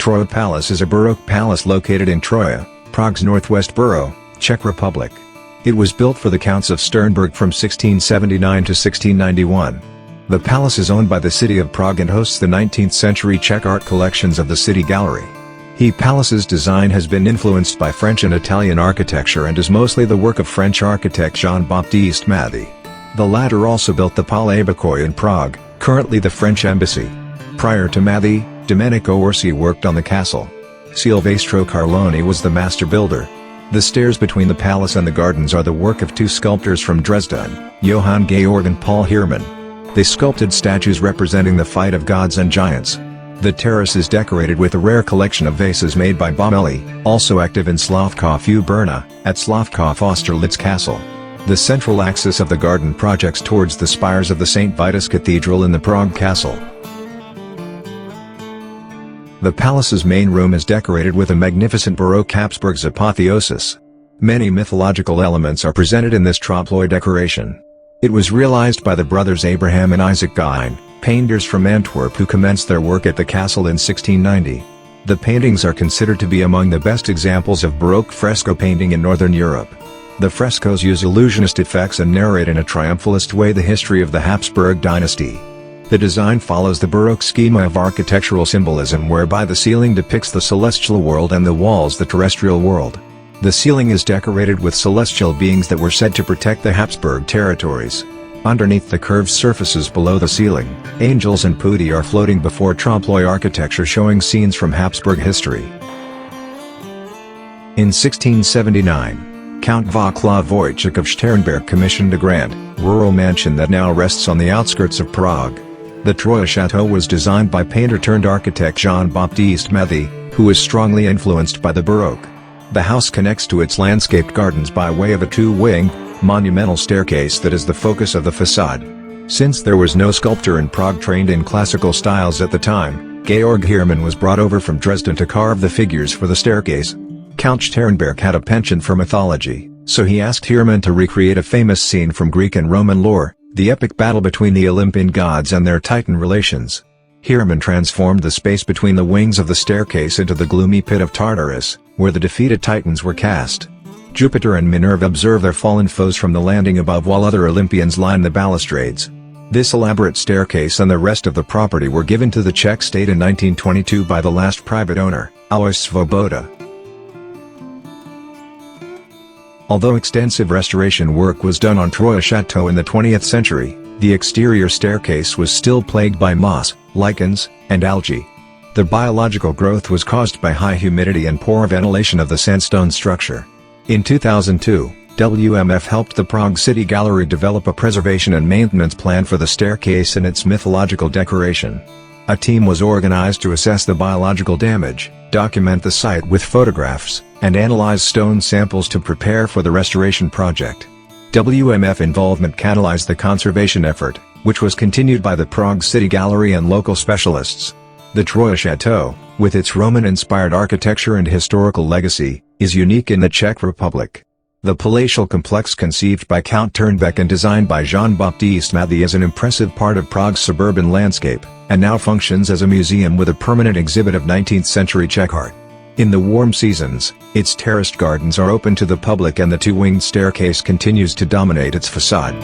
Troja Palace is a Baroque palace located in Troja, Prague's northwest borough, Czech Republic. It was built for the Counts of Sternberg from 1679 to 1691. The palace is owned by the city of Prague and hosts the 19th-century Czech art collections of the City Gallery. The palace's design has been influenced by French and Italian architecture and is mostly the work of French architect Jean-Baptiste Mathy. The latter also built the Palais BAROQUE in Prague, currently the French embassy. Prior to Mathy, Domenico Orsi worked on the castle. Silvestro Carloni was the master builder. The stairs between the palace and the gardens are the work of two sculptors from Dresden, Johann Georg and Paul Heermann. They sculpted statues representing the fight of gods and giants. The terrace is decorated with a rare collection of vases made by Bomelli, also active in Slavkov-u-Brna, at Slavkov-Austerlitz Castle. The central axis of the garden projects towards the spires of the St. Vitus Cathedral in the Prague Castle. The palace's main room is decorated with a magnificent Baroque Habsburg's apotheosis. Many mythological elements are presented in this trompe-l'oeil decoration. It was realized by the brothers Abraham and Isaac Gein, painters from Antwerp who commenced their work at the castle in 1690. The paintings are considered to be among the best examples of Baroque fresco painting in Northern Europe. The frescoes use illusionist effects and narrate in a triumphalist way the history of the Habsburg dynasty. The design follows the Baroque schema of architectural symbolism whereby the ceiling depicts the celestial world and the walls the terrestrial world. The ceiling is decorated with celestial beings that were said to protect the Habsburg territories. Underneath the curved surfaces below the ceiling, angels and putti are floating before trompe-l'oeil architecture showing scenes from Habsburg history. In 1679, Count Václav Wojciech of Sternberg commissioned a grand, rural mansion that now rests on the outskirts of Prague. The Troja Chateau was designed by painter-turned-architect Jean-Baptiste Mathy, who was strongly influenced by the Baroque. The house connects to its landscaped gardens by way of a two-winged, monumental staircase that is the focus of the facade. Since there was no sculptor in Prague trained in classical styles at the time, Georg Heermann was brought over from Dresden to carve the figures for the staircase. Count Sternberg had a penchant for mythology, so he asked Heermann to recreate a famous scene from Greek and Roman lore, the epic battle between the Olympian gods and their Titan relations. Heermann transformed the space between the wings of the staircase into the gloomy pit of Tartarus, where the defeated Titans were cast. Jupiter and Minerva observe their fallen foes from the landing above while other Olympians line the balustrades. This elaborate staircase and the rest of the property were given to the Czech state in 1922 by the last private owner, Alois Svoboda. Although extensive restoration work was done on Troja Chateau in the 20th century, the exterior staircase was still plagued by moss, lichens, and algae. The biological growth was caused by high humidity and poor ventilation of the sandstone structure. In 2002, WMF helped the Prague City Gallery develop a preservation and maintenance plan for the staircase and its mythological decoration. A team was organized to assess the biological damage, document the site with photographs, and analyze stone samples to prepare for the restoration project. WMF involvement catalyzed the conservation effort, which was continued by the Prague City Gallery and local specialists. The Troja Chateau, with its Roman-inspired architecture and historical legacy, is unique in the Czech Republic. The palatial complex conceived by Count Turnbeck and designed by Jean-Baptiste Mathy is an impressive part of Prague's suburban landscape, and now functions as a museum with a permanent exhibit of 19th-century Czech art. In the warm seasons, its terraced gardens are open to the public and the two-winged staircase continues to dominate its facade.